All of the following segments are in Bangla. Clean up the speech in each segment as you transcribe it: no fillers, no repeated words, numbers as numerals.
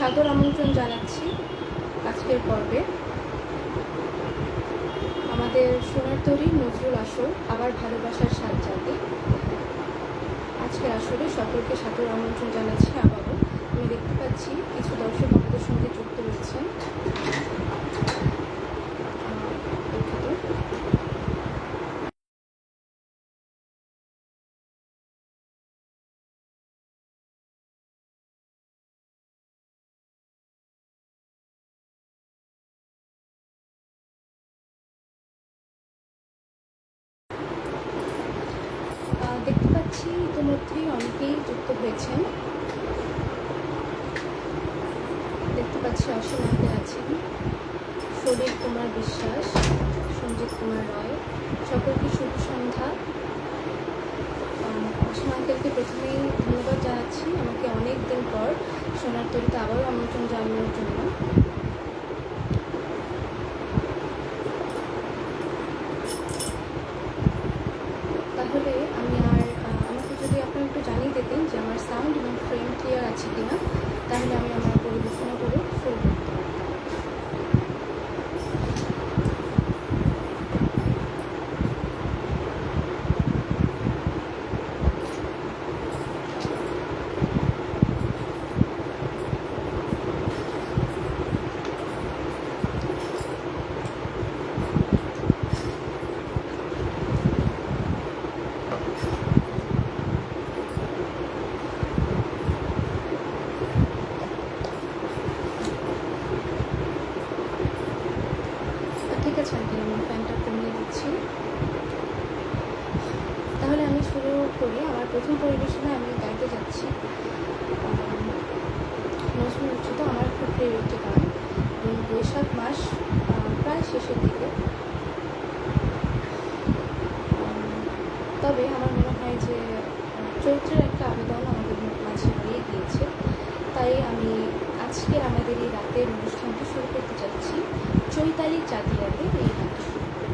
সাদর আমন্ত্রণ জানাচ্ছি আজকের পর্বে। আমাদের সোনার তরী নজরুল আসর আবার ভালোবাসার সাত জাতি, আজকের আসরে সকলকে সাদর আমন্ত্রণ জানাচ্ছি। আবারও আমি দেখতে পাচ্ছি কিছু দর্শক আমাদের সঙ্গে যুক্ত রয়েছেন। দেখতে পাচ্ছি ইতিমধ্যেই অনেকেই যুক্ত হয়েছেন। দেখতে পাচ্ছি অসীম আঙ্কেল আছেন, সলিল কুমার বিশ্বাস, সঞ্জিত কুমার রয়, সকলকে শুভ সন্ধ্যা। অসীম আঙ্কেলকে প্রথমেই ধন্যবাদ জানাচ্ছি আমাকে অনেক দিন পর সোনার তরীতে আবারও আমন্ত্রণ জানানোর জন্য। তাহলে আমি আমাকে যদি আপনারা একটু জানিয়ে দিতেন যে আমার সাউন্ড এবং ফ্রেম ক্লিয়ার আছে কিনা, তাহলে আমি আমার পরিবেশনা করে শুরু করতে পারতাম। ঠিক আছে আন্টি, আমি ফ্যানটা কমিয়ে দিচ্ছি। তাহলে আমি শুরু করি। আমার প্রথম পরিবেশনায় আমি গাইতে যাচ্ছি নজরুল রচিত আমার খুব প্রিয় একটি গান, এবং বৈশাখ মাস প্রায় শেষের দিকে। তবে আমার মনে হয় যে চৈত্রের একটা আবেদন আমাদের মাঝে রয়ে গিয়েছে, তাই আমি আজকে আমাদের এই রাতের অনুষ্ঠানটি শুরু করতে চাচ্ছি চৈতালি চাঁদিয়াতে এই গানটি শুরু করে।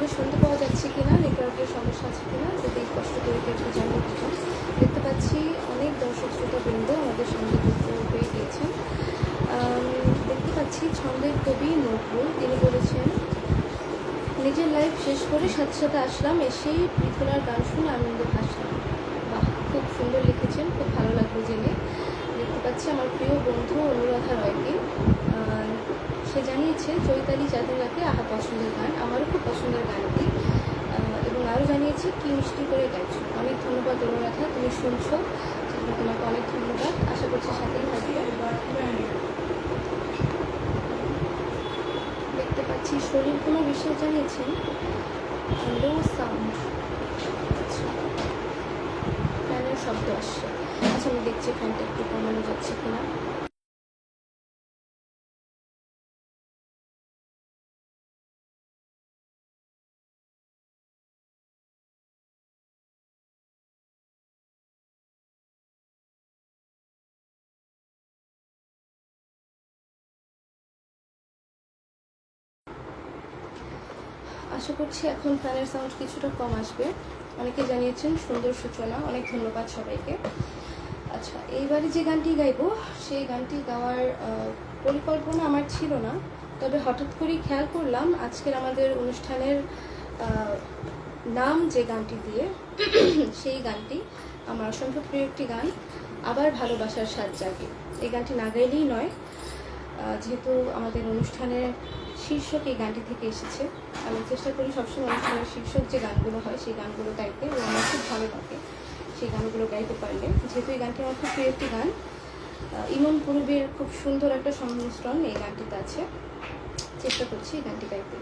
আমাকে শুনতে পাওয়া যাচ্ছে কিনা, নেটওয়ার্কের সমস্যা আছে কিনা, যদি কষ্ট করে কেউ একটু জানিয়ে দিতাম। দেখতে পাচ্ছি অনেক দর্শক শ্রোতাবৃন্দ আমাদের সঙ্গে যুক্ত হয়ে গিয়েছেন। দেখতে পাচ্ছি ছন্দের কবি নজরুল, তিনি বলেছেন, নিজের লাইফ শেষ করে সাথে সাথে আসলাম, এসেই পৃথুলার গান শুনে আনন্দ ভাসলাম। বাহ, খুব সুন্দর লিখেছেন, খুব ভালো লাগলো জেনে। দেখতে পাচ্ছি আমার প্রিয় বন্ধু অনুরাধা রয়কে, সে জানিয়েছে চৈতালি চাঁদিনাকে আহা পছন্দের গান, আমারও খুব পছন্দের গানটি। এবং আরও জানিয়েছে কি মিষ্টি করে গাইছো। অনেক ধন্যবাদ অনুরাধা, তুমি শুনছো, তোমাকে অনেক ধন্যবাদ। আশা করছি সাথেই থাকবে। দেখতে পাচ্ছি শরীর কোনো বিশ্বাস জানিয়েছেন লো সাউন্ড, ফ্যানের শব্দ আসছে। আচ্ছা, আমি দেখছি ফ্যানটা একটু কমানো যাচ্ছে কিনা। আশা করছি এখন ফ্যানের সাউন্ড কিছুটা কম আসবে। অনেকে জানিয়েছেন সুন্দর সূচনা, অনেক ধন্যবাদ সবাইকে। আচ্ছা, এইবারে যে গানটি গাইবো সেই গানটি গাওয়ার পরিকল্পনা আমার ছিল না, তবে হঠাৎ করেই খেয়াল করলাম আজকের আমাদের অনুষ্ঠানের নাম যে গানটি দিয়ে সেই গানটি আমার অসংখ্য প্রিয় একটি গান, আবার ভালোবাসার স্বাদ জাগে। এই গানটি না গাইলেই নয়, যেহেতু আমাদের অনুষ্ঠানের শীর্ষক এই গানটি থেকে এসেছে। আমি চেষ্টা করি সবসময় অনুষ্ঠানের শীর্ষক যে গানগুলো হয় সেই গানগুলো গাইতে, এবং আমার খুব ভালো লাগে সেই গানগুলো গাইতে পারলে। যেহেতু এই গানটি আমার খুব প্রিয় একটি গান, ইমন পূর্বের খুব সুন্দর একটা সংমিশ্রণ এই গানটিতে আছে, চেষ্টা করছি এই গানটি গাইতে।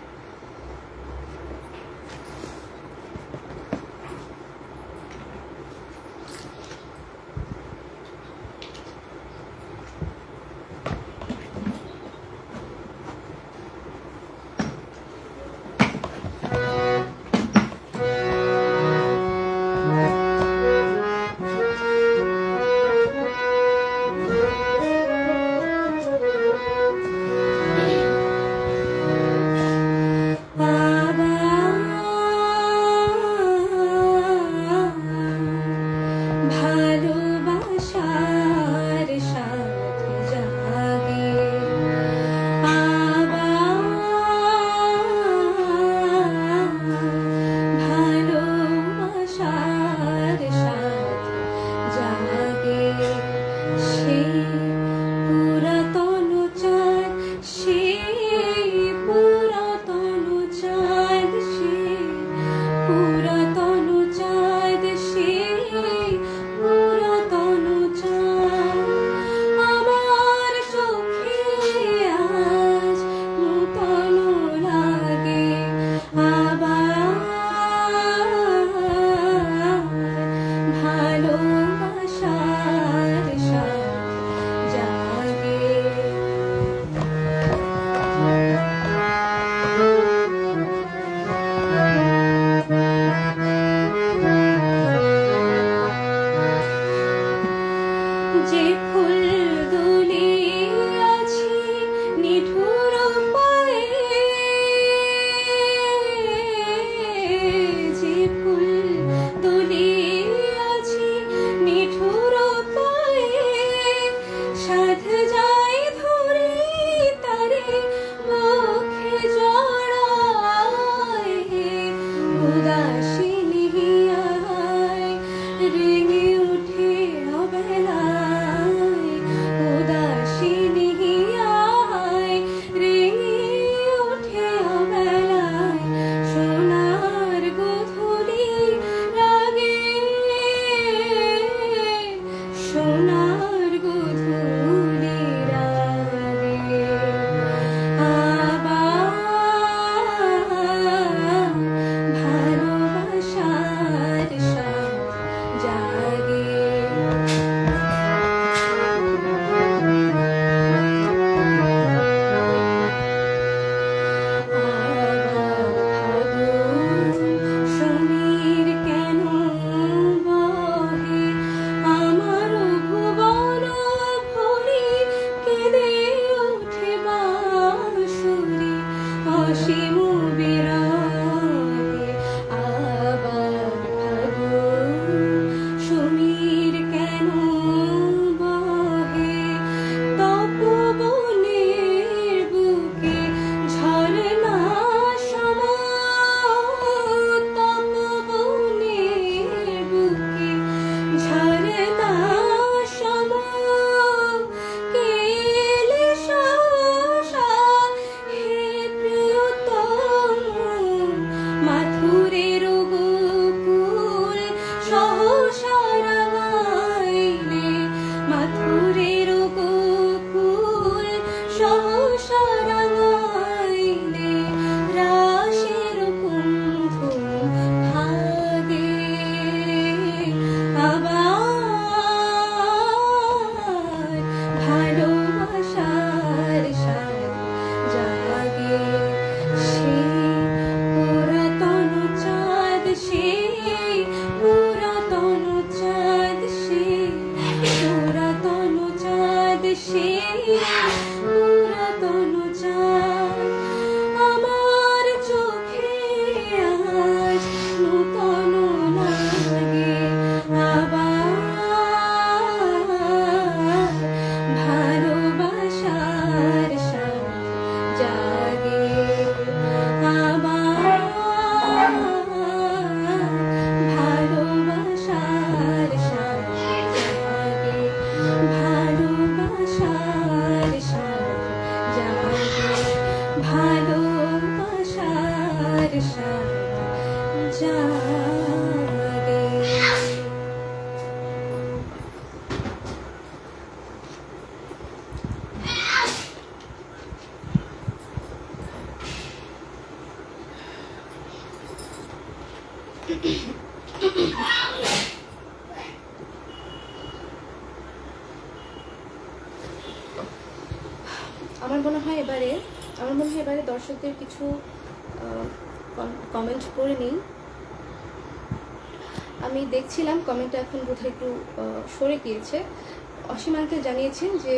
জাগে। আমার মনে হয় এবারে দর্শকদের কিছু কমেন্ট করে নিই। আমি দেখছিলাম কমেন্টটা এখন বোধহয় একটু সরে গিয়েছে। অসীম আঙ্কেল জানিয়েছেন যে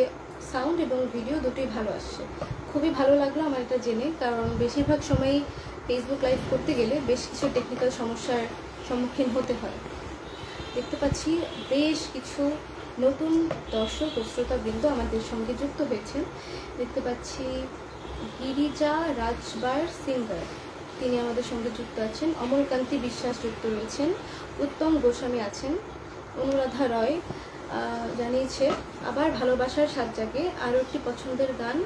সাউন্ড এবং ভিডিও দুটোই ভালো আসছে। খুবই ভালো লাগলো আমার এটা জেনে, কারণ বেশিরভাগ সময়ই ফেসবুক লাইভ করতে গেলে বেশ কিছু টেকনিক্যাল সমস্যার সম্মুখীন হতে হয়। দেখতে পাচ্ছি বেশ কিছু নতুন দর্শক ও শ্রোতাবৃন্দ আমাদের সঙ্গে যুক্ত হয়েছেন। দেখতে পাচ্ছি গিরিজা রাজবার সিঙ্গার, তিনি আমাদের সঙ্গে যুক্ত আছেন। অমলকান্তি বিশ্বাস যুক্ত রয়েছেন। উত্তম গোস্বামী আছেন। অনুরাধা রয় জানিয়েছে আবার ভালোবাসার সাত জাগে, আরও একটি পছন্দের গান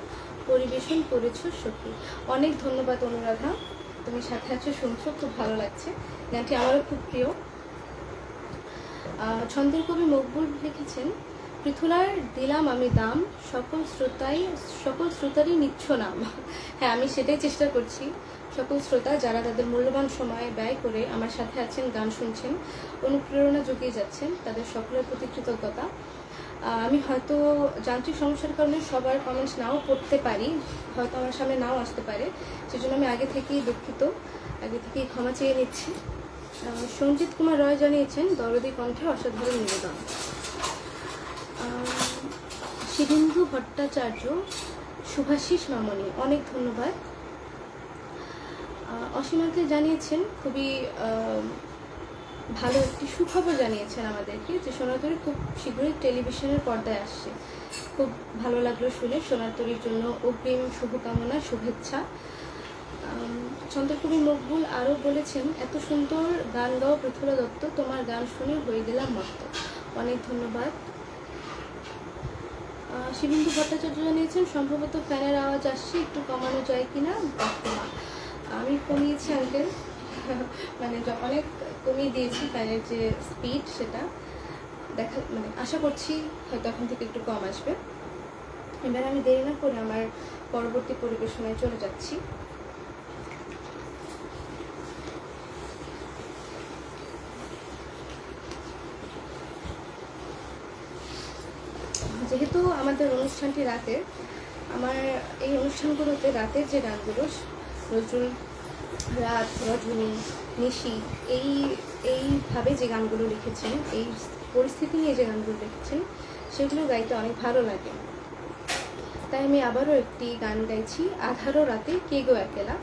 পরিবেশন করেছো সখী। অনেক ধন্যবাদ অনুরাধা, তুমি সাথে আছো, শুনছো, খুব ভালো লাগছে। গানটি আমারও খুব প্রিয়। ছন্দের কবি মকবুল লিখেছেন পৃথুলার দিলাম আমি দাম, সকল শ্রোতারই নিচ্ছ নাম। হ্যাঁ, আমি সেটাই চেষ্টা করছি। সকল শ্রোতা যারা তাদের মূল্যবান সময় ব্যয় করে আমার সাথে আছেন, গান শুনছেন, অনুপ্রেরণা জুগিয়ে যাচ্ছেন, তাদের সকলের প্রতি কৃতজ্ঞতা। আমি হয়তো যান্ত্রিক সমস্যার কারণে সবার কমেন্টস নাও পড়তে পারি, হয়তো আমার সামনে নাও আসতে পারে, সেজন্য আমি আগে থেকেই দুঃখিত, আগে থেকেই ক্ষমা চেয়ে নিচ্ছি। সঞ্জিত কুমার রয় জানিয়েছেন দরদি কণ্ঠে অসাধারণ নিবেদন। শিবেন্দু ভট্টাচার্য, শুভাশিস মামনি, অনেক ধন্যবাদ। অসীমাকে জানিয়েছেন খুবই ভালো একটি সুখবর জানিয়েছেন আমাদেরকে, যে সোনাতরী খুব শীঘ্রই টেলিভিশনের পর্দায় আসছে। খুব ভালো লাগলো শুনে। সোনাতরীর জন্য অগ্রিম শুভকামনা, শুভেচ্ছা। চন্দ্রকবি মকবুল আরও বলেছেন এত সুন্দর গান গাও পৃথুলা দত্ত, তোমার গান শুনে হয়ে গেলাম মস্ত। অনেক ধন্যবাদ। শিবেন্দু ভট্টাচার্য জানিয়েছেন সম্ভবত ফ্যানের আওয়াজ আসছে, একটু কমানো যায় কিনা বর্তমান। আমি কমিয়েছি আঙ্কেল, মানে অনেক কমিয়ে দিয়েছি ফ্যানের যে স্পিড, সেটা আশা করছি হয়তো এখন থেকে একটু কম আসবে। এবার আমি দেরি না করে আমার পরবর্তী পরিবেশনায় চলে যাচ্ছি। যেহেতু আমাদের অনুষ্ঠানটি রাতের, আমার এই অনুষ্ঠানগুলোতে রাতের যে গানগুলো নজরুল, রাত, রজনী, নিশি, এইভাবে যে গানগুলো লিখেছেন, এই পরিস্থিতি নিয়ে যে গানগুলো লিখেছেন, সেগুলো গাইতে অনেক ভালো লাগে। তাই আমি আবারও একটি গান গাইছি, আধারো রাতে কে গো একেলা।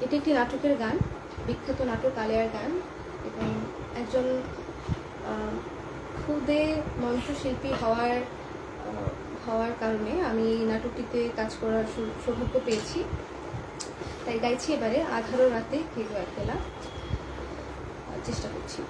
এটি একটি নাটকের গান, বিখ্যাত নাটক আলেয়ার গান, এবং একজন খুদে মঞ্চশিল্পী হওয়ার কারণে আমি নাটকটিতে কাজ করার সৌভাগ্য পেয়েছি। তাই গাইছি এবারে আধারো রাতে কে গো একেলা, চেষ্টা করছি।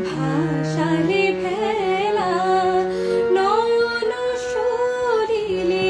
ভাসালে ভেলা নয়ন সরিলে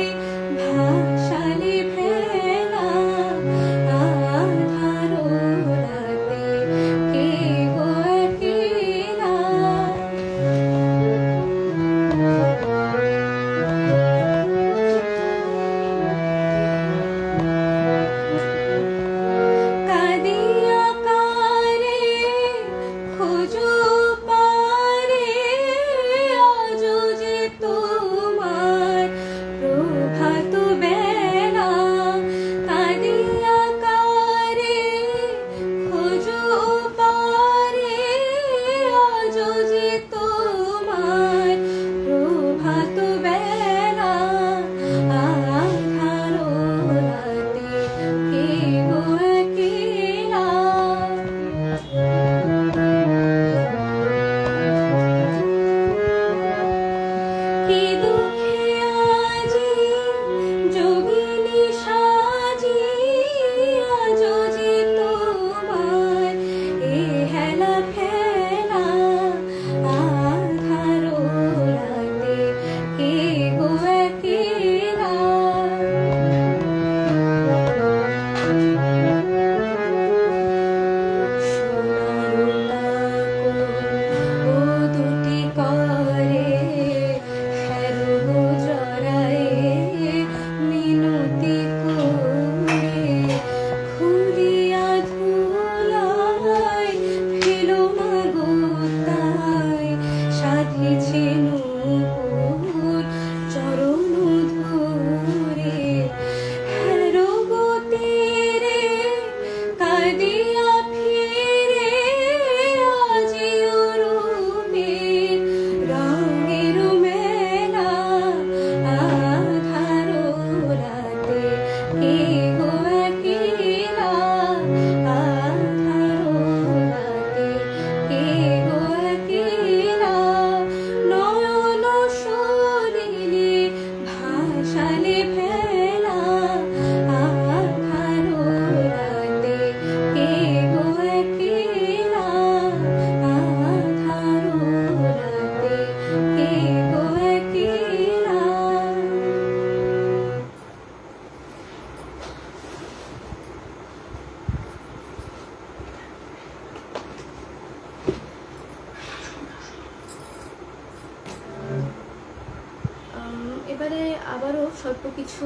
আবারও স্বল্প কিছু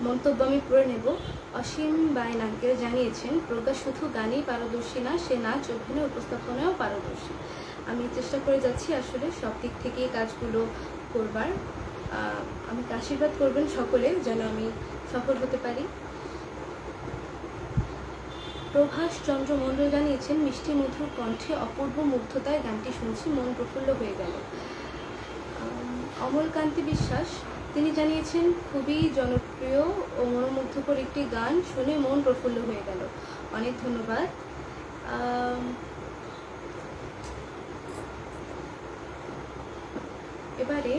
মন্তব্য আমি পড়ে নেব। অসীম বাইন আঙ্কেল জানিয়েছেন, প্রজ্ঞা শুধু গানেই পারদর্শী না, সে নাচ, অভিনয়, উপস্থাপনায়ও পারদর্শী। আমি চেষ্টা করে যাচ্ছি আসলে সব দিক থেকেই কাজগুলো করবার। আমাকে আশীর্বাদ করবেন সকলে যেন আমি সফল হতে পারি। প্রভাস চন্দ্র মণ্ডল জানিয়েছেন, মিষ্টি মধুর কণ্ঠে অপূর্ব মুগ্ধতায় গানটি শুনছি, মন প্রফুল্ল হয়ে গেল। অমলকান্তি বিশ্বাস তিনি জানিয়েছেন, খুবই জনপ্রিয় ও মনোমুগ্ধকর একটি গান, শুনে মন প্রফুল্ল হয়ে গেল। অনেক ধন্যবাদ। এবারে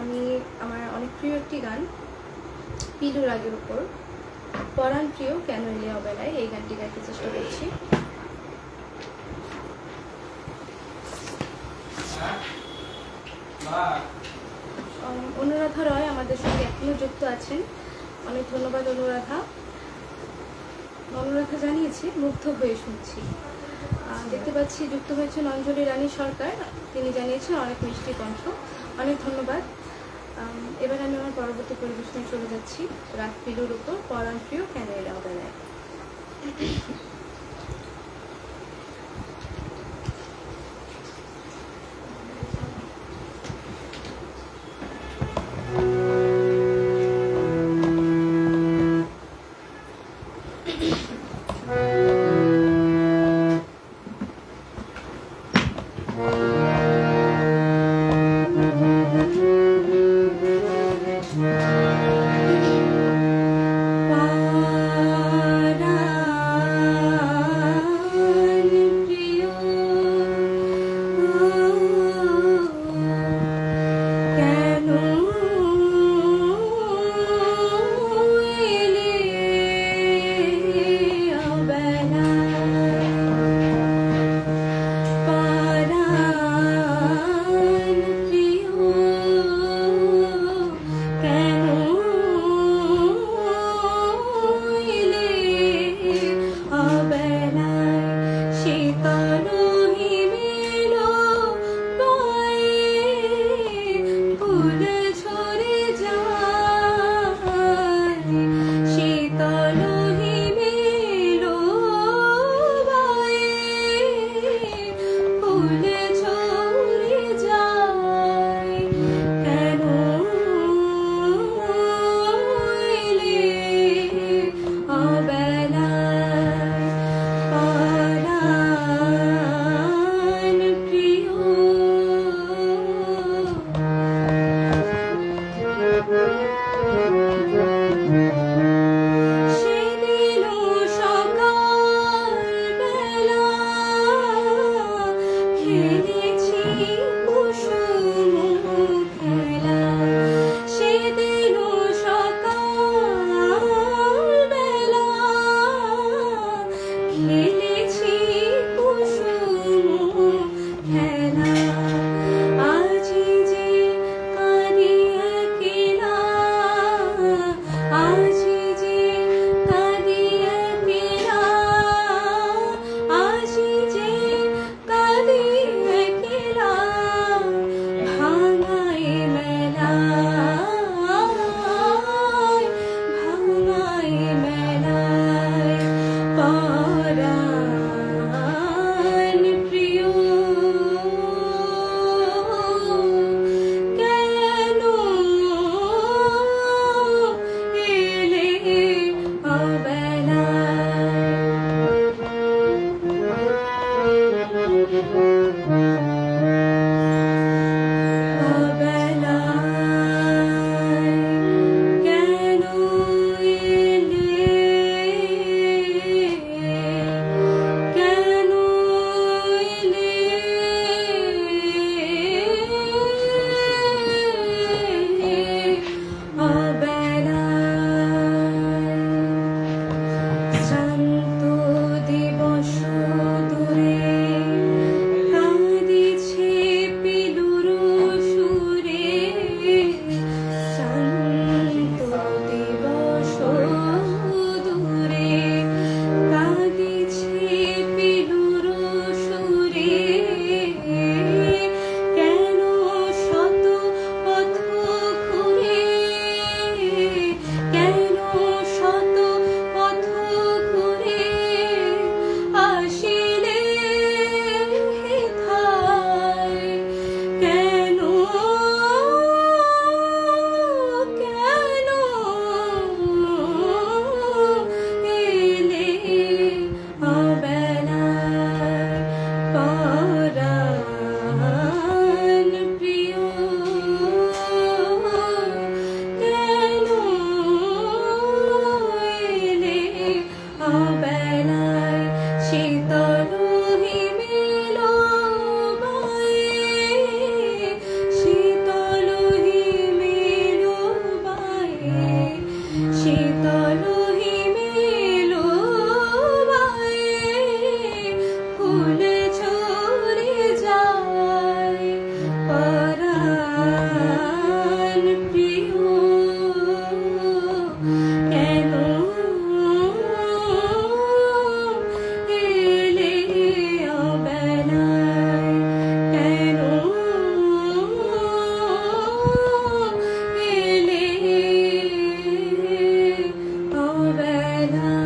আমি আমার অনেক প্রিয় একটি গান, পিলু রাগের উপর, পরাণ প্রিয় কেন এলে অবেলায়, এই গানটি গাইতে চেষ্টা করছি। অনুরাধা রয় আমাদের সঙ্গে এখনো যুক্ত আছেন, অনেক ধন্যবাদ অনুরাধা। অনুরাধা জানিয়েছে, মুগ্ধ হয়ে শুনছি। দেখতে পাচ্ছি যুক্ত হয়েছেন অঞ্জলি রানী সরকার, তিনি জানিয়েছেন অনেক মিষ্টি কণ্ঠ, অনেক ধন্যবাদ। এবার আমি আমার পরবর্তী পরিবেশনে চলে যাচ্ছি, রাত পিলুর উপর, পরাণ প্রিয় কেন এলে অবেলায়। শীতল হিমেল বায়ে, শীতল হিমেল বায়ে, শীতল হিমেল বায়ে, ফুল ঝরে যায় পরাণ প্রিয়, কেন এলে অবেলায়, কেন এলে অবেলায়।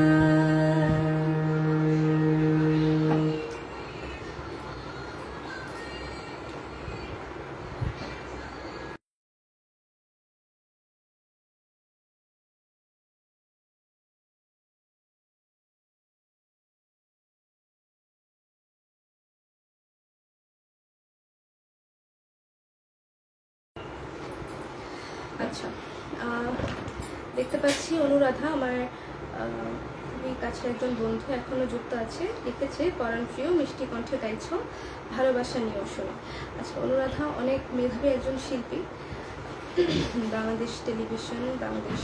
আচ্ছা, দেখতে পাচ্ছি অনুরাধা আমার খুবই কাছের একজন বন্ধু, এখনো যুক্ত আছে, লিখেছে পরাণ প্রিয় মিষ্টি কণ্ঠে গাইছ ভালোবাসা নিয়েও শোনো। আচ্ছা, অনুরাধা অনেক মেধাবী একজন শিল্পী, বাংলাদেশ টেলিভিশন, বাংলাদেশ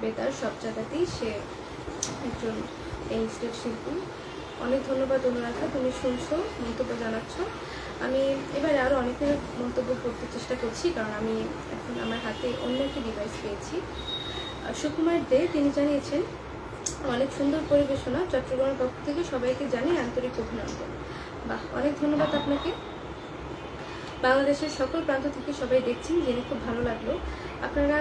বেতার সব জায়গাতেই সে একজন ইনস্টেড শিল্পী। অনেক ধন্যবাদ অনুরাধা, তুমি শুনছো, মন্তব্য জানাচ্ছ। আমি এবারে আরও অনেকের মন্তব্য করতে চেষ্টা করছি, কারণ আমি এখন আমার হাতে অন্য একটি ডিভাইস পেয়েছি। সুকুমার দে তিনি জানিয়েছেন অনেক সুন্দর পরিবেশনা, চট্টগ্রামের পক্ষ থেকে সবাইকে জানিয়ে আন্তরিক অভিনন্দন। বাহ, অনেক ধন্যবাদ আপনাকে। বাংলাদেশের সকল প্রান্ত থেকে সবাই দেখছেন, জেনে খুব ভালো লাগলো। আপনারা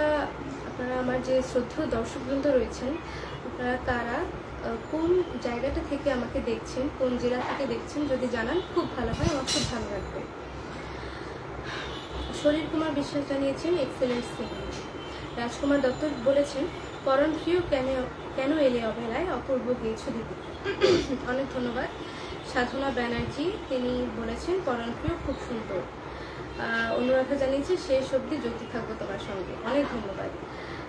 আমার যে শ্রদ্ধেয় দর্শকবৃন্দ রয়েছেন, আপনারা কারা কোন জায়গাটা থেকে আমাকে দেখছেন, কোন জেলা থেকে দেখছেন, যদি জানান খুব ভালো হয়, আমার খুব ভালো লাগবে। শরীর কুমার বিশ্বাস জানিয়েছেন এক্সেলেন্ট সিঙ্গিং। রাজকুমার দত্ত বলেছেন পরাণ প্রিয় কেন এলে অবেলায়, অপূর্ব গেয়েছ দিদি। অনেক ধন্যবাদ। সাধনা ব্যানার্জি তিনি বলেছেন পরাণ প্রিয় খুব সুন্দর। অনুরাধা জানিয়েছে শেষ অবধি যুক্ত থাকবো তোমার সঙ্গে, অনেক ধন্যবাদ।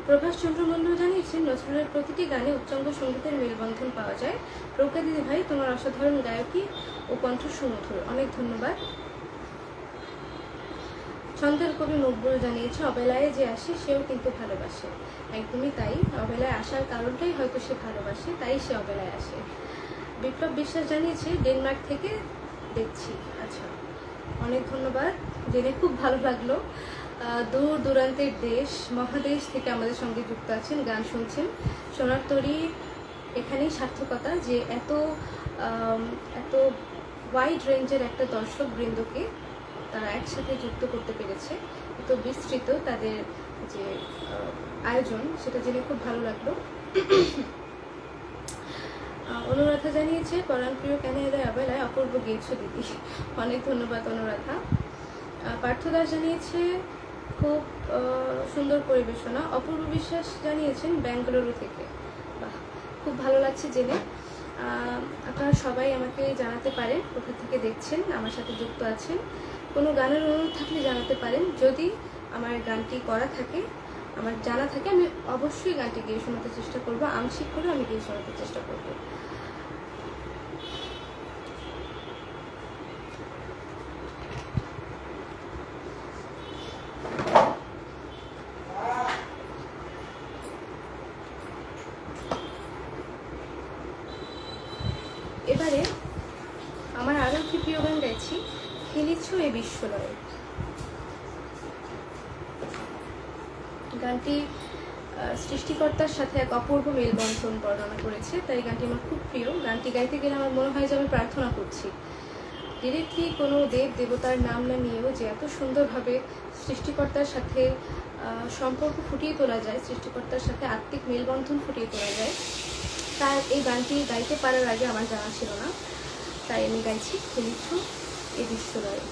প্রভাস চন্দ্র মন্ডল জানিয়েছেন নজরুলের প্রতিটি গানে উচ্চাঙ্গ সঙ্গীতের মেলবন্ধন পাওয়া যায়। প্রজ্ঞা দিদি ভাই তোমার অসাধারণ গায়কী ও কণ্ঠ সুমধুর, অনেক ধন্যবাদ। ছন্দের কবি মকবুল জানিয়েছে অবেলায় যে আসে সেও কিন্তু ভালোবাসে। একদমই তাই, অবেলায় আসার কারণটাই হয়তো সে ভালোবাসে, তাই সে অবেলায় আসে। বিপ্লব বিশ্বাস জানিয়েছে ডেনমার্ক থেকে দেখছি। আচ্ছা, অনেক ধন্যবাদ, জেনে খুব ভালো লাগলো। দূর দূরান্তের দেশ মহাদেশ থেকে আমাদের সঙ্গে যুক্ত আছেন, গান শুনছেন। সোনার তরী এখানেই সার্থকতা যে এত ওয়াইড রেঞ্জের একটা দর্শক বৃন্দকে তারা একসাথে যুক্ত করতে পেরেছে, এত বিস্তৃত তাদের যে আয়োজন, সেটা জেনে খুব ভালো লাগলো। অনুরাধা জানিয়েছে পরাণ প্রিয় কেন এলে অবেলায়, অপূর্ব গেয়েছ দিদি, অনেক ধন্যবাদ অনুরাধা। পার্থ দাস জানিয়েছে খুব সুন্দর পরিবেশনা। অপূর্ব বিশ্বাস জানিয়েছেন বেঙ্গালুরু থেকে। বাহ, খুব ভালো লাগছে জেনে। আপনারা সবাই আমাকে জানাতে পারেন কোথা থেকে দেখছেন, আমার সাথে যুক্ত আছেন। কোনো গানের অনুরোধ থাকলে জানাতে পারেন, যদি আমার গানটি করা থাকে, আমার জানা থাকে, আমি অবশ্যই গানটি গিয়ে শোনাতে চেষ্টা করবো, আংশিক করে আমি গিয়ে শোনাতে চেষ্টা করবো। এবারে আমার আরও একটি প্রিয় গান গাইছি, খেলেছ এ বিশ্বলয়ে। গানটি সৃষ্টিকর্তার সাথে এক অপূর্ব মেলবন্ধন বর্ণনা করেছে, তাই গানটি আমার খুব প্রিয়। গানটি গাইতে গেলে আমার মনে হয় যে আমি প্রার্থনা করছি। ডিরেক্টলি কোনো দেব দেবতার নাম না নিয়েও যে এত সুন্দরভাবে সৃষ্টিকর্তার সাথে সম্পর্ক ফুটিয়ে তোলা যায়, সৃষ্টিকর্তার সাথে আত্মিক মেলবন্ধন ফুটিয়ে তোলা যায়, তার এই গানটি গাইতে পারার আগে আমার জানা ছিল না, তাই আমি গাইছি খেলেছ এ বিশ্বলয়ে।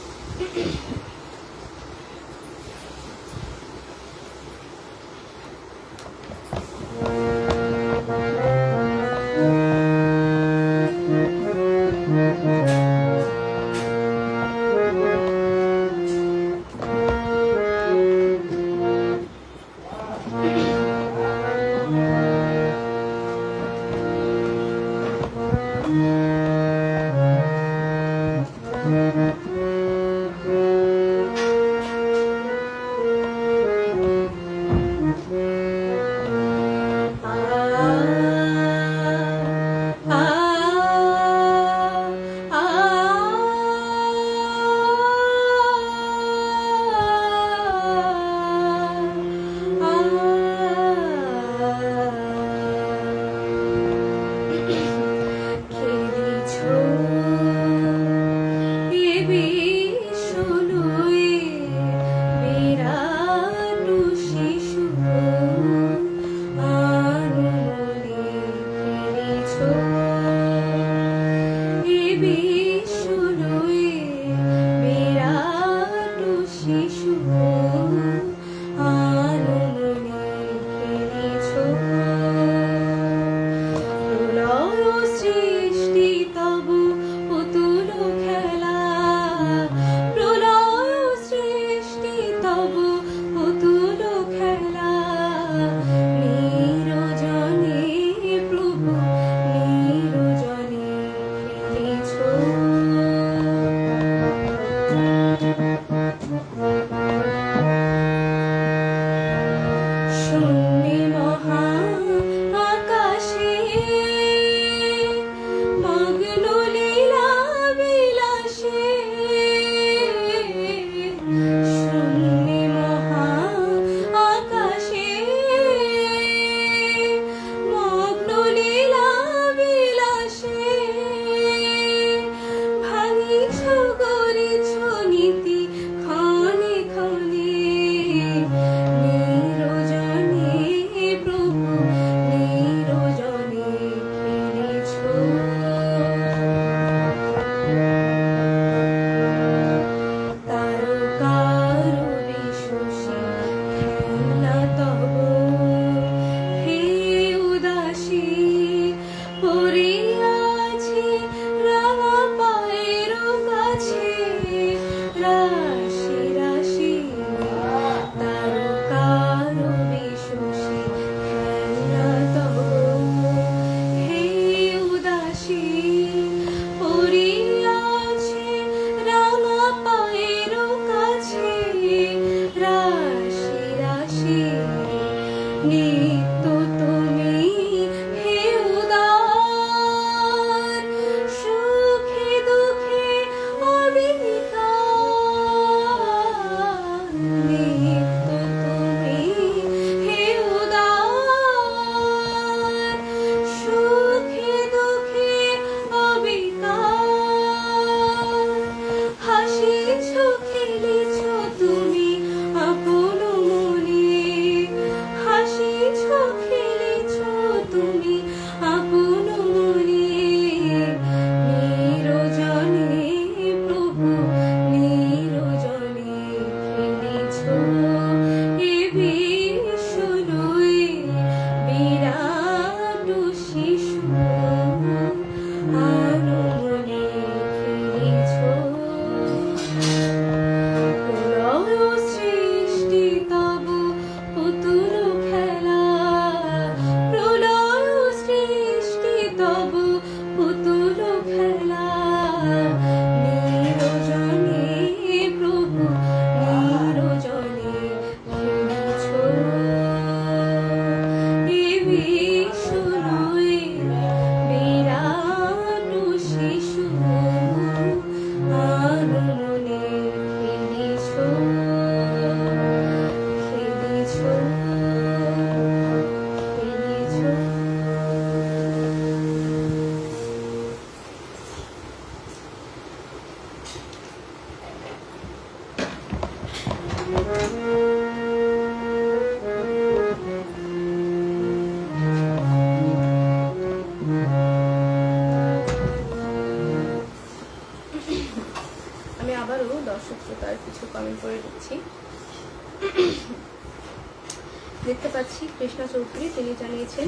দেখতে পাচ্ছি কৃষ্ণা চৌধুরী, তিনি জানিয়েছেন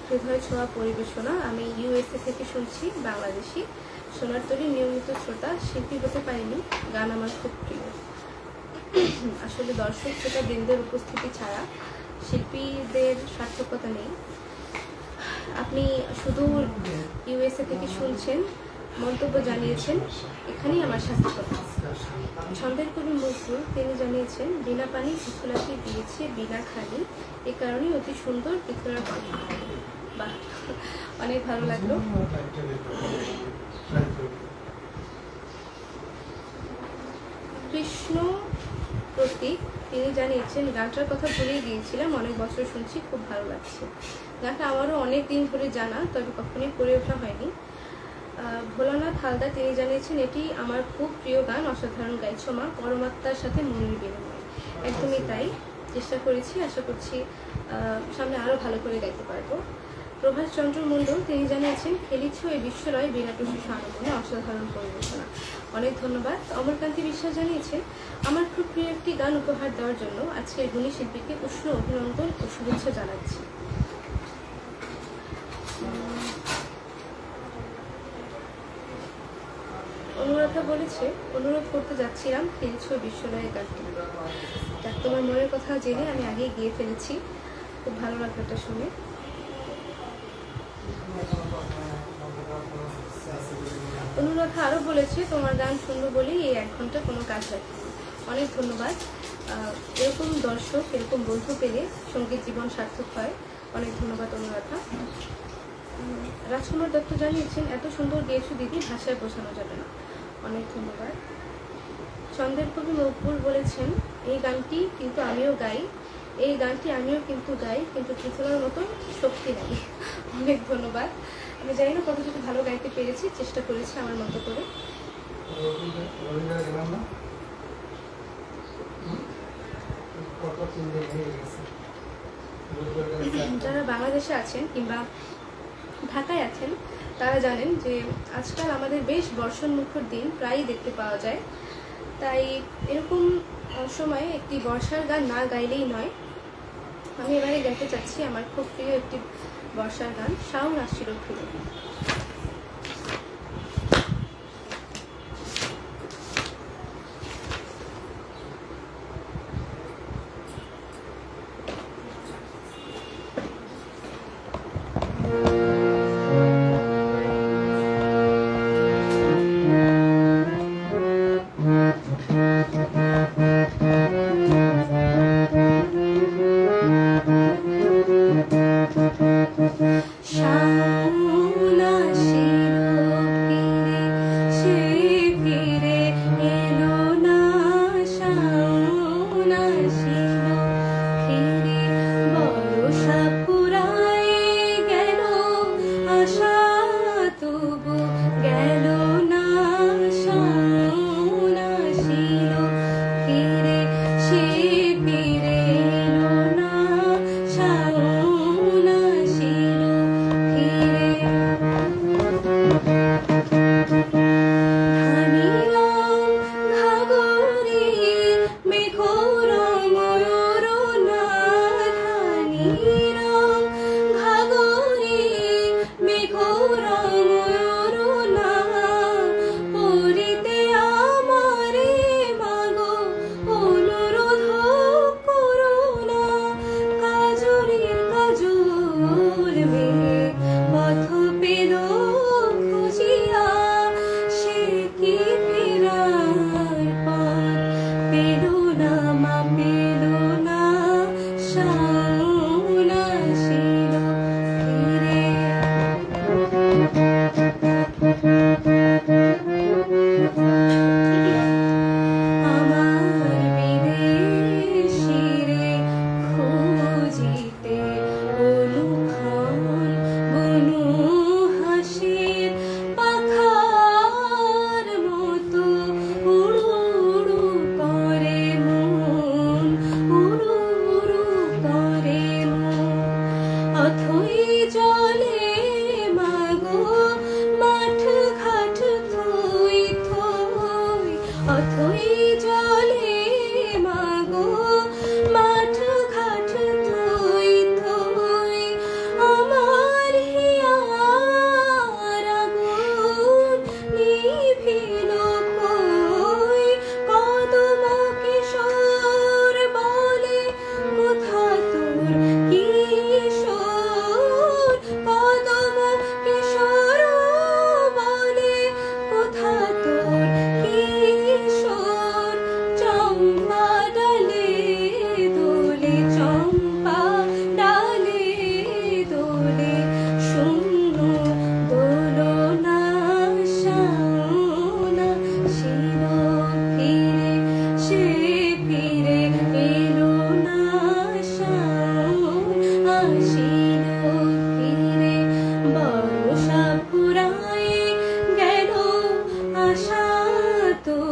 হৃদয় ছোঁয়া পরিবেশনা। আমি ইউএসএ থেকে শুনছি, বাংলাদেশি সোনার তরী নিয়মিত শ্রোতা, শিল্পী হতে পারিনি, গান আমার খুব প্রিয়। আসলে দর্শক শ্রোতা বৃন্দের উপস্থিতি ছাড়া শিল্পীদের সার্থকতা নেই। আপনি শুধু ইউএসএ থেকে শুনছেন, মন্তব্য জানিয়েছেন, এখানেই আমার শাস্তি কথা। ছন্দের কবি নজরুল তিনি জানিয়েছেন, বিনা পানি পিছলাকে দিয়েছে বিনা খালি, এ কারণেই অতি সুন্দর পিছলার কণ্ঠ। বাহ, অনেক ভালো লাগলো। কৃষ্ণ প্রতীক তিনি জানিয়েছেন, গানটার কথা ভুলেই গিয়েছিলাম, অনেক বছর শুনছি, খুব ভালো লাগছে। গানটা আমারও অনেক দিন ধরে জানা, তবে কখনোই করে ওঠা হয়নি। ভোলানাথ হালদার তিনি জানিয়েছেন, এটি আমার খুব প্রিয় গান, অসাধারণ গাইছো মা, পরমাত্মার সাথে মনের বিনিময়। একদমই তাই, চেষ্টা করেছি, আশা করছি সামনে আরও ভালো করে গাইতে পারবো। প্রভাস চন্দ্র মণ্ডল তিনি জানিয়েছেন, খেলিছ এই বিশ্বলয় বিনা প্রশংসা আনন্দে, অসাধারণ পরিবেশনা। অনেক ধন্যবাদ। অমরকান্তি বিশ্বাস জানিয়েছেন, আমার খুব প্রিয় একটি গান উপহার দেওয়ার জন্য আজকের গুণী শিল্পীকে উষ্ণ অভিনন্দন ও শুভেচ্ছা জানাচ্ছি। অনুরাধা বলেছে, অনুরোধ করতে যাচ্ছিলাম খেলিছ বিশ্বলয়ের গানটি। যাক, তোমার মনের কথা জেনে আমি আগেই গিয়ে ফেলেছি, খুব ভালো লাগলো এটা শুনে। অনুরাধা আরও বলেছে, তোমার গান শুনবো বলেই এই 1 ঘন্টা কোনো কাজ রাখি। অনেক ধন্যবাদ। এরকম দর্শক, এরকম বন্ধু পেলে সঙ্গীত জীবন সার্থক হয়। অনেক ধন্যবাদ অনুরাধা। রাজকুমার দত্ত জানিয়েছেন, এত সুন্দর গেয়েছো দিদি, ভাষায় বোঝানো যাবে না। অনেক ধন্যবাদ। চন্দ্রের কবি মকবুল বলেছেন, এই গানটি কিন্তু আমিও গাই, এই গানটি আমিও কিন্তু গাই, কিন্তু পৃথিবীর মতো শক্তি নেই। অনেক ধন্যবাদ। আমি জানি না কতটুকু ভালো গাইতে পেরেছি, চেষ্টা করেছি আমার মতো করে। যারা বাংলাদেশে আছেন কিংবা ঢাকায় আছেন তারা জানেন যে আজকাল আমাদের বেশ বর্ষণমুখর দিন প্রায়ই দেখতে পাওয়া যায়। তাই এরকম সময়ে একটি বর্ষার গান না গাইলেই নয়। আমি এবারে গাইতে চাচ্ছি আমার খুব প্রিয় একটি বর্ষার গান, শাওন আসছিল ফিরে।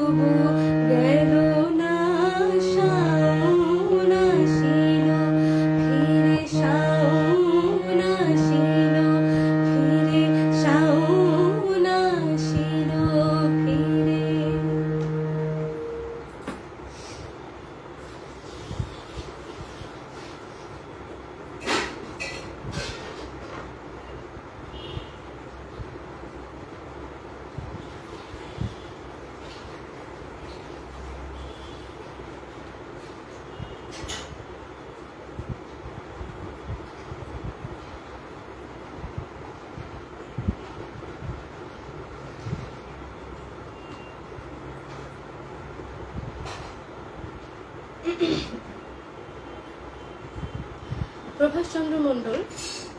তবু গেল না শাওন আসিল ফিরে, শাওন আসিল ফিরে, শাওন আসিল ফিরে।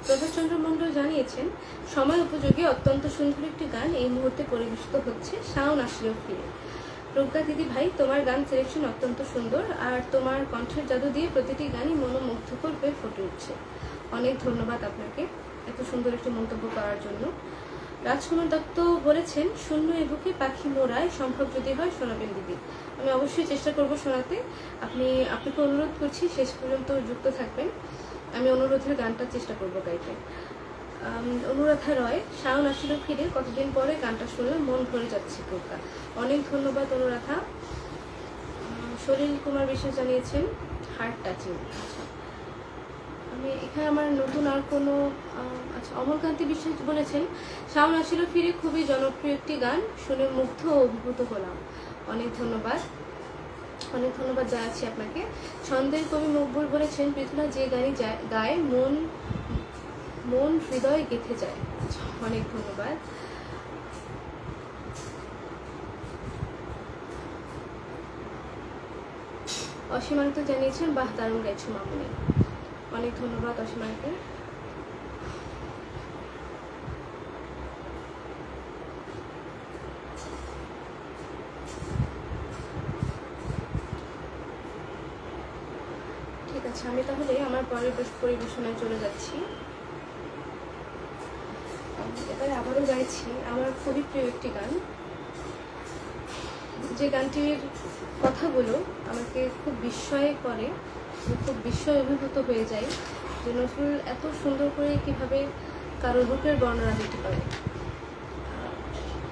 প্রভাষচন্দ্র মণ্ডল জানিয়েছেন, সময় উপযোগী অত্যন্ত সুন্দর একটি গান এই মুহূর্তে পরিবেশিত হচ্ছে, শাওন আসিল ফিরে। প্রজ্ঞা দিদি ভাই, তোমার গান সিলেকশন অত্যন্ত সুন্দর, আর তোমার কণ্ঠের জাদু দিয়ে প্রতিটি গানই মনোমুগ্ধকর হয়ে ফুটে উঠছে। অনেক ধন্যবাদ আপনাকে এত সুন্দর একটি মন্তব্য করার জন্য। রাজকুমার দত্ত বলেছেন, শূন্য এ বুকে পাখি মোড়ায়, সম্ভব যদি হয় শোনাবেন দিদি। আমি অবশ্যই চেষ্টা করব শোনাতে। আপনাকে অনুরোধ করছি শেষ পর্যন্ত যুক্ত থাকবেন। আমি অনুরোধের গানটা চেষ্টা করব গাইতে। অনুরাধা রয়, শাওন আসিল ফিরে, কতদিন পরে গানটা শুনলাম, মন ভরে যাচ্ছে প্রজ্ঞা। অনেক ধন্যবাদ অনুরাধা। সলিল কুমার বিশ্বাস জানিয়েছেন, হার্ট টাচিং। আচ্ছা, আমি এখানে আমার নতুন আর কোনো আচ্ছা, অমরকান্তি বিশ্বাস বলেছেন, শাওন আসিল ফিরে খুবই জনপ্রিয় একটি গান, শুনে মুগ্ধ ও অভিভূত হলাম। অনেক ধন্যবাদ জানাচ্ছি আপনাকে। ছন্দের কবি মকবুল বলেছেন, পৃথুলা যে গানই গায়ে মন হৃদয় গেঁথে যায়। অনেক ধন্যবাদ। অসীমান্ত জানিয়েছেন, বাহ দারুণ গাইছো মামুনি। অনেক ধন্যবাদ অসীমান্ত। ঠিক আছে, আমি তাহলে আমার পরিবেশনায় চলে যাচ্ছি। এবারে আবারও গাইছি আমার খুবই প্রিয় একটি গান, যে গানটির কথাগুলো আমাকে খুব বিস্ময় করে, খুব বিস্ময় অভিভূত হয়ে যায় যে নজরুল এত সুন্দর করে কিভাবে কারো রূপের বর্ণনা দিতে পারে।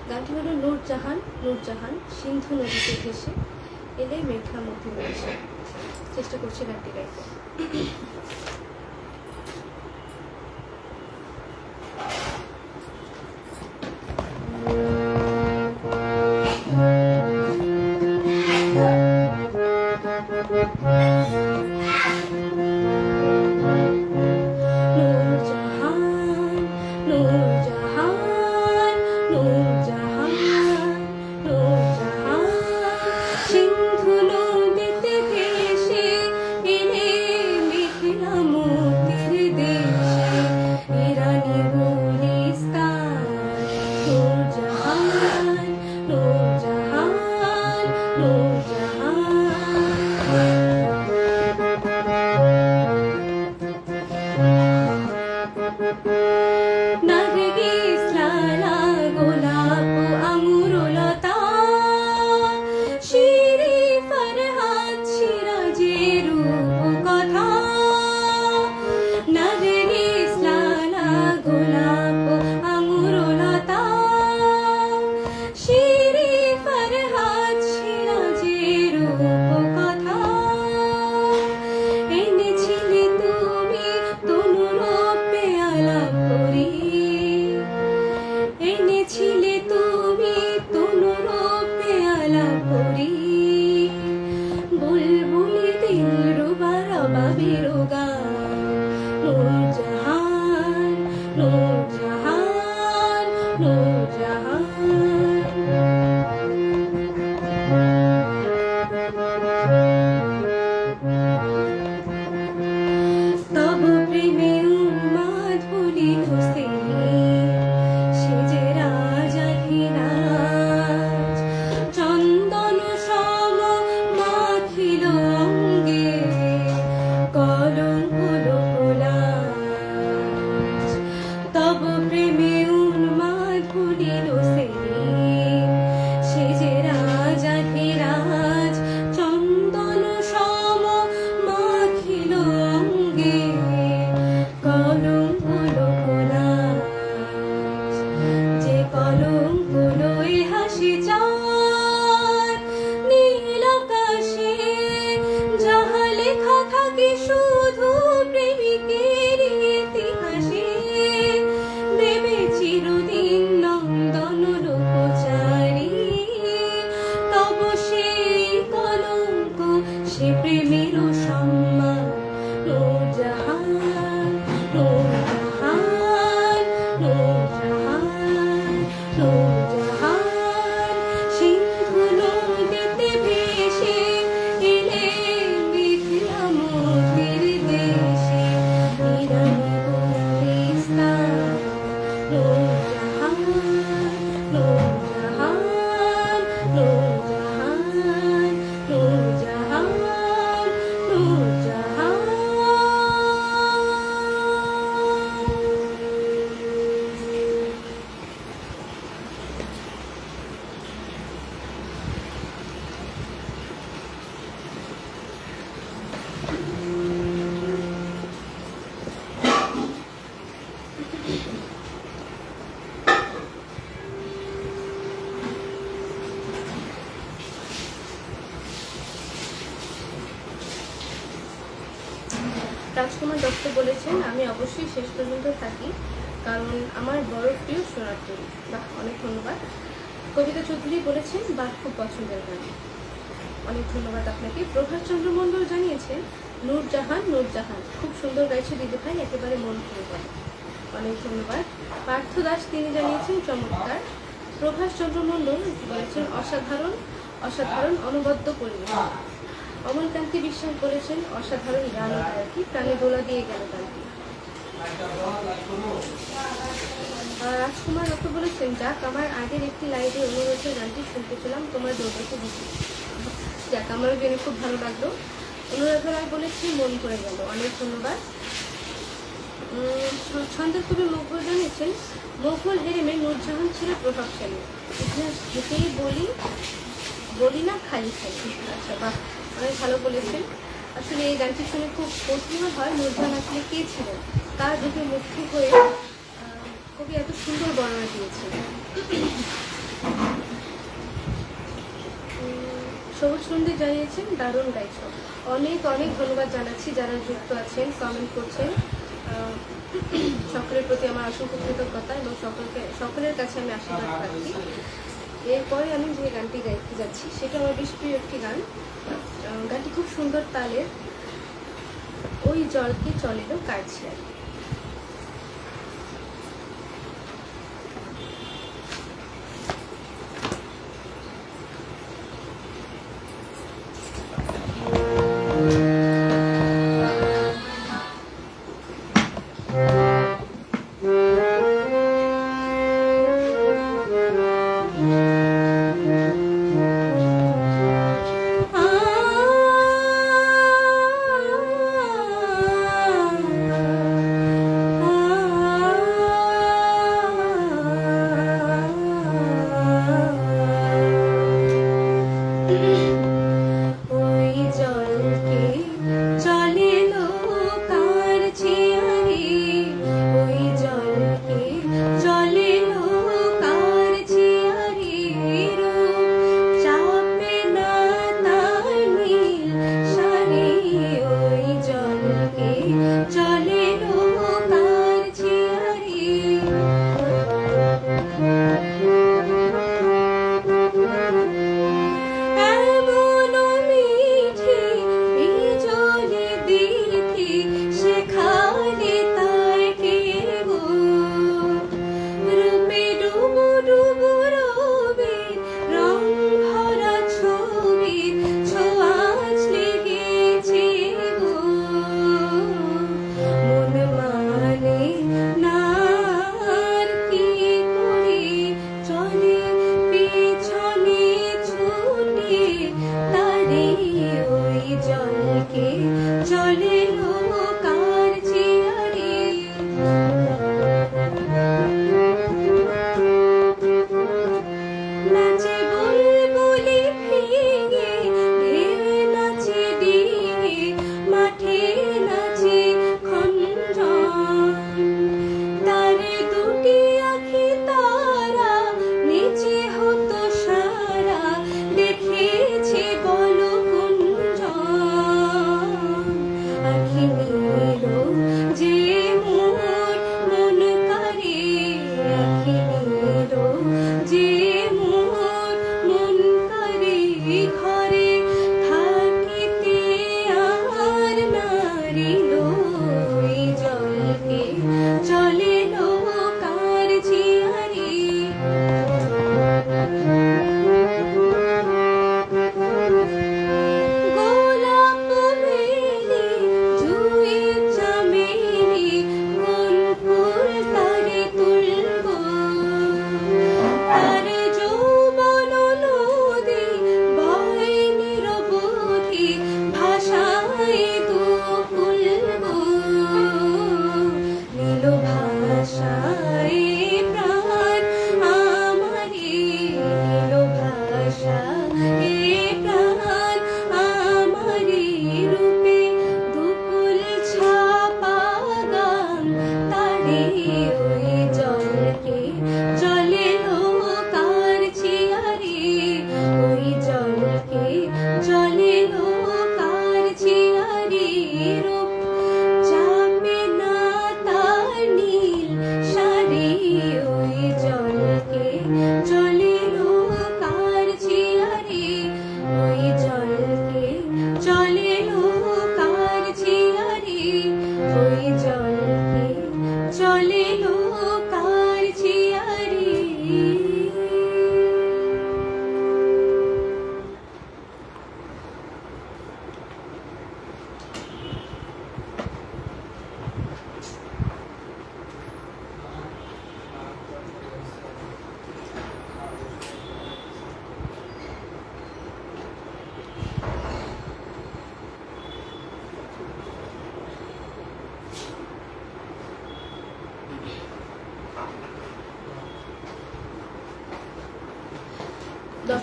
গানটি হলো নূরজাহান সিন্ধু নদীতে ভেসে এলে মেঘলা মধ্যে ভেসে। চেষ্টা করছি গানটি গাইতে। নূরজাহান নূরজাহান নূরজাহান। রাজকুমার দত্ত বলেছেন, আমি অবশ্যই শেষ পর্যন্ত থাকি, কারণ আমার বড় প্রিয় সোনার তরী। বাহ, অনেক ধন্যবাদ। কবিতা চৌধুরী বলেছেন, বাহ, খুব পছন্দের গান। অনেক ধন্যবাদ আপনাকে। প্রভাস চন্দ্র মণ্ডল জানিয়েছেন, নূরজাহান নূরজাহান খুব সুন্দর গাইছে দিদি ভাই, একেবারে মন খুলে গেল। অনেক ধন্যবাদ। পার্থ দাস তিনি জানিয়েছেন, চমৎকার। প্রভাস চন্দ্র মণ্ডল বলেছেন, অসাধারণ অসাধারণ অনবদ্য পরিবেশ। অমলকান্তি বিশ্বাস বলেছেন, অসাধারণ গান আর কি, প্রাণে দোলা দিয়ে গেল গানটি। রাজকুমার দত্ত বলেছেন, যাক, আমার আগের একটি লাইভে অনুরোধের গানটি শুনতেছিলাম, তোমার দৌড়াতে দিচ্ছি। যাক, আমারও জেনে খুব ভালো লাগলো। অনুরাধা রায় বলেছি, মন করে গেল। অনেক ধন্যবাদ। ছন্দের কবি মকবুল জানিয়েছেন, মোগল হেরেমে নূরজাহান ছিল প্রভাবশালী, ইতিহাস ঘেটেই বলি না খালি খালি। আচ্ছা, বাহ, অনেক ভালো বলেছেন। আসলে এই গানটি শুনে খুব কৌতূহল হয়, নূরজাহান আসলে কে ছিলেন, তার দেখে মুগ্ধ হয়ে কবি এত সুন্দর বর্ণনা দিয়েছেন। সবুজ নন্দী জানিয়েছেন, দারুণ গাইছ। অনেক অনেক ধন্যবাদ জানাচ্ছি যারা যুক্ত আছেন, কমেন্ট করছেন। সকলের প্রতি আমার অসংখ্য কৃতজ্ঞতা এবং সকলের কাছে আমি আশীর্বাদ পাচ্ছি। এরপরে আমি যে গানটি গাইতে যাচ্ছি সেটা আমার বেশ প্রিয় একটি গান। গানটি খুব সুন্দর তালের। ওই জলকে চলিল কারছিয়ার।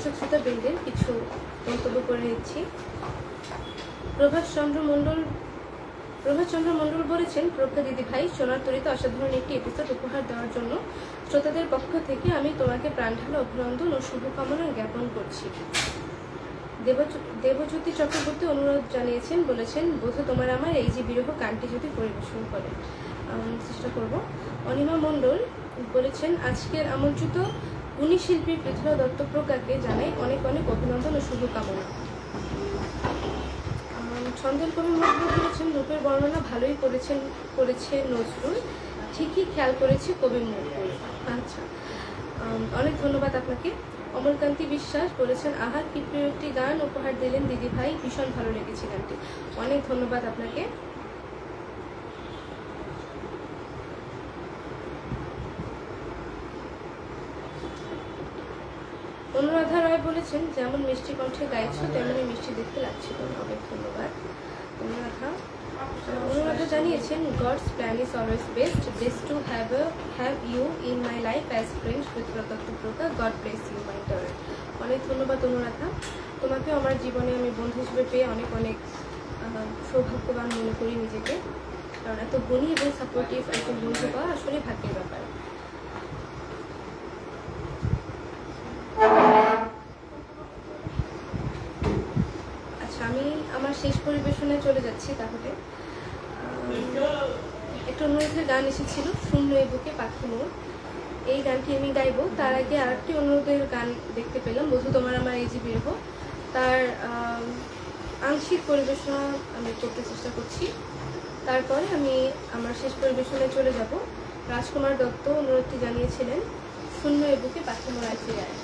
দর্শক শ্রোতাবৃন্দের কিছু মন্তব্য করে নিচ্ছি। প্রভাষ চন্দ্র মণ্ডল বলেছেন, প্রজ্ঞা দিদি ভাই, সোনার তরীতে অসাধারণ একটি এপিসোড উপহার দেওয়ার জন্য শ্রোতাদের পক্ষ থেকে আমি তোমাকে প্রাণঢালা অভিনন্দন ও শুভকামনা জ্ঞাপন করছি। দেবজ্যোতি চক্রবর্তী অনুরোধ জানিয়েছেন, বলেছেন, বোধ তোমার আমার এই যে বিরহ গানটি যদি পরিবেশন করে, চেষ্টা করব। অনিমা মণ্ডল বলেছেন, আজকের আমন্ত্রিত গুণী শিল্পী পৃথ্বী দত্ত প্রজ্ঞাকে জানাই অনেক অনেক অভিনন্দন ও শুভকামনা। ছন্দের কবি মজরুল বলেছেন, রূপের বর্ণনা ভালোই করেছে নজরুল, ঠিকই খেয়াল করেছি কবি মজরুল। আচ্ছা, অনেক ধন্যবাদ আপনাকে। অমলকান্তি বিশ্বাস বলেছেন, আহা কি প্রিয় একটি গান উপহার দিলেন দিদি ভাই, ভীষণ ভালো লেগেছে গানটি। অনেক ধন্যবাদ আপনাকে। অনুরাধা রায় বলেছেন, যেমন মিষ্টি কণ্ঠে গাইছো তেমনি মিষ্টি দেখতে লাগছিল। অনেক ধন্যবাদ অনুরাধা। অনুরাধা জানিয়েছেন, God's plan is always best, blessed to have you in my life as friend Prithvi Dutta Pragya, God bless you my darling. অনেক ধন্যবাদ অনুরাধা, তোমাকে আমার জীবনে আমি বন্ধু হিসেবে পেয়ে অনেক অনেক সৌভাগ্যবান মনে করি নিজেকে, কারণ এত গুণী এবং সাপোর্টিভ একজন বন্ধু পাওয়া আসলে ভাগ্যের ব্যাপার। আমি আমার শেষ পরিবেশনে চলে যাচ্ছি। তাহলে একটা অনুরোধের গান এসেছিল, শূন্য এই বুকে পাখি মোর, এই গানটি আমি গাইবো। তার আগে আরেকটি অনুরোধের গান দেখতে পেলাম, বধু তোমার আমার এই যে বিরহ, তার আংশিক পরিবেশনা আমি করতে চেষ্টা করছি। তারপরে আমি আমার শেষ পরিবেশনে চলে যাব। রাজকুমার দত্ত অনুরোধটি জানিয়েছিলেন, শূন্য এই বুকে পাখি মোর আয় ফিরে আয়।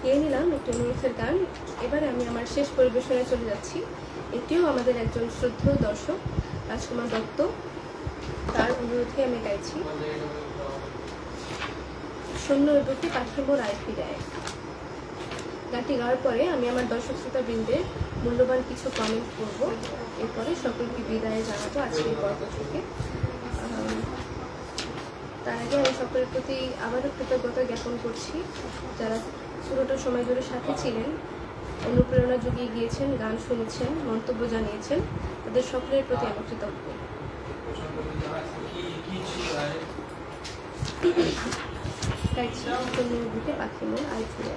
গেয়ে নিলাম একটি অনুরোধের গান। এবারে আমি আমার শেষ পরিবেশনে চলে যাচ্ছি। এটিও আমাদের একজন শ্রদ্ধেয় দর্শক রাজকুমার দত্ত, তার অনুরোধে আমি গাইছি, শূন্য বুকে পাখি মোর আয় ফিরে আয়। গানটি গাওয়ার পরে আমি আমার দর্শক শ্রোতাবৃন্দের মূল্যবান কিছু কমেন্ট করব, এরপরে সকলকে বিদায় জানাবো আজকের পর্ব থেকে। তার আগে আমি সকলের প্রতি আবারও কৃতজ্ঞতা জ্ঞাপন করছি, যারা পুরোটা সময় ধরে সাথে ছিলেন, অনুপ্রেরণা জুগিয়ে গিয়েছেন, গান শুনেছেন, মন্তব্য জানিয়েছেন, তাদের সকলের প্রতি আমি কৃতজ্ঞ। গাইছি চন্দ্রের বুকে পাখি মন আই ফিরে।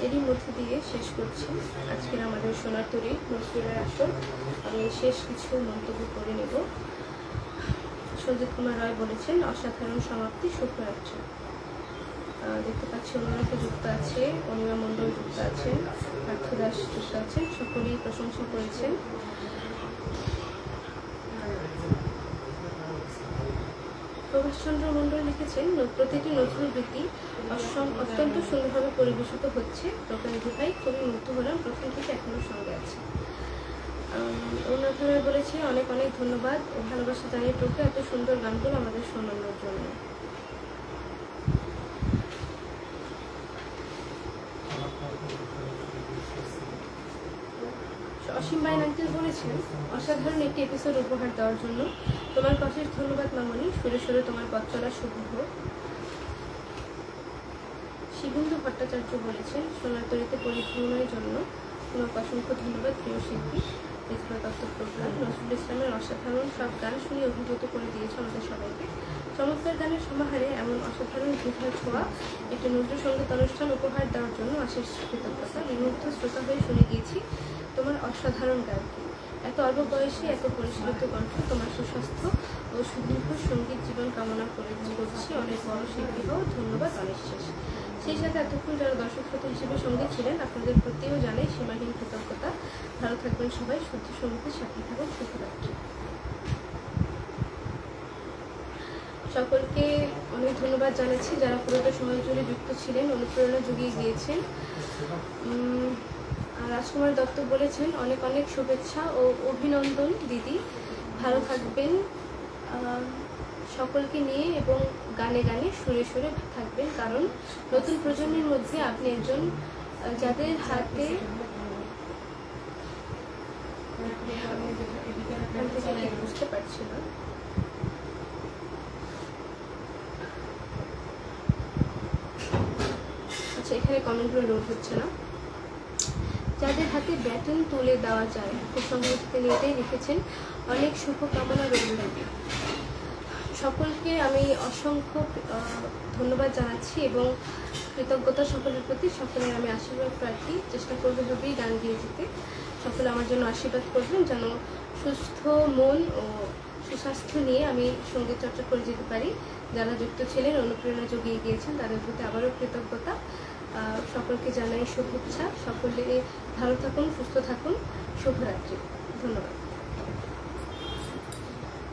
এরই মধ্যে দিয়ে শেষ করছি আজকের আমাদের সোনার তরী নজরুলের আসর। আমি শেষ কিছু মন্তব্য করে নেব। সঞ্জিত কুমার রায় বলেছেন, অসাধারণ সমাপ্তি, শুভরাত্রি। দেখতে পাচ্ছি অনুরাধা যুক্ত আছে, অনিমা মণ্ডল যুক্ত আছেন, পার্থ দাস যুক্ত আছেন, সকলেই প্রশংসা করেছেন। প্রভাষচন্দ্র মণ্ডল লিখেছেন, প্রতিটি নজরুল গীতি অত্যন্ত সুন্দরভাবে পরিবেশিত হচ্ছে। প্রতিনিধি ভাই, খুবই মুগ্ধ হলাম, প্রথম থেকে এখনো সঙ্গে আছে। অনুরাধা রায় বলেছে, অনেক অনেক ধন্যবাদ ও ভালোবাসা জানিয়ে প্রভু এত সুন্দর গানগুলো আমাদের শোনানোর জন্য। অসীম বাইন আঙ্কেল বলেছেন, অসাধারণ একটি এপিসোড উপহার দেওয়ার জন্য তোমাকে অশেষ ধন্যবাদ মামনি, সুরে সুরে তোমার পথ চলা শুভ হোক। শিবেন্দু ভট্টাচার্য বলেছেন, সোনার তরীতে পরিভ্রমণের জন্য তোমাকে অসংখ্য ধন্যবাদ প্রিয় শিল্পী। রেজমা দত্ত প্রজ্ঞা, নজরুল ইসলামের অসাধারণ সব গান শুনে অভিভূত করে দিয়েছে আমাদের সবাইকে। চমৎকার গানের সমাহারে এমন অসাধারণ হৃদয় ছোঁয়া একটি নজরুল সঙ্গীত অনুষ্ঠান উপহার দেওয়ার জন্য অশেষ কৃতজ্ঞতা। বিমুগ্ধ শ্রোতা হয়ে শুনে গিয়েছি তোমার অসাধারণ গানকে। এত অল্প বয়সে এত পরিশীলিত কণ্ঠ, তোমার সুস্বাস্থ্য ও সুদীর্ঘ সঙ্গীত জীবন কামনা করছি। অনেক বড় শিল্পী হও, ধন্যবাদ অনিঃশেষ। সেই সাথে এতক্ষণ যারা দর্শক শ্রোতা হিসেবে সঙ্গে ছিলেন, আপনাদের প্রতিও জানাই সীমাহীন কৃতজ্ঞতা। ভালো থাকবেন সবাই, শুদ্ধ সঙ্গীতের সাথে থাকুন। শুভরাত্রি। সকলকে অনেক ধন্যবাদ জানাচ্ছি যারা পুরোটা সময় জুড়ে যুক্ত ছিলেন, অনুপ্রেরণা জুগিয়ে গিয়েছেন। রাজকুমার দত্ত বলেছেন, অনেক অনেক শুভেচ্ছা ও অভিনন্দন দিদি, ভালো থাকবেন সকলকে নিয়ে এবং গানে গানে সুরে সুরে থাকবেন, কারণ নতুন প্রজন্মের মধ্যে আপনি একজন যাদের হাতে বুঝতে পারছি না, আচ্ছা এখানে কমেন্টগুলো লোড হচ্ছে না, যাদের হাতে ব্যাটন তুলে দেওয়া যায়, প্রসঙ্গে তিনি এটাই লিখেছেন। অনেক শুভকামনা রইল। সকলকে আমি অসংখ্য ধন্যবাদ জানাচ্ছি এবং কৃতজ্ঞতা সকলের প্রতি। সকলের আমি আশীর্বাদ প্রার্থী, চেষ্টা করবে ভাবেই গান গিয়ে যেতে। সকলে আমার জন্য আশীর্বাদ করবেন যেন সুস্থ মন ও সুস্বাস্থ্য নিয়ে আমি সঙ্গীত চর্চা করে যেতে পারি। যারা যুক্ত ছিলেন, অনুপ্রেরণা জুগিয়ে গিয়েছেন, তাদের প্রতি আবারও কৃতজ্ঞতা। সকলকে জানাই শুভেচ্ছা। সকলে ভালো থাকুন, সুস্থ থাকুন। শুভরাত্রি। ধন্যবাদ।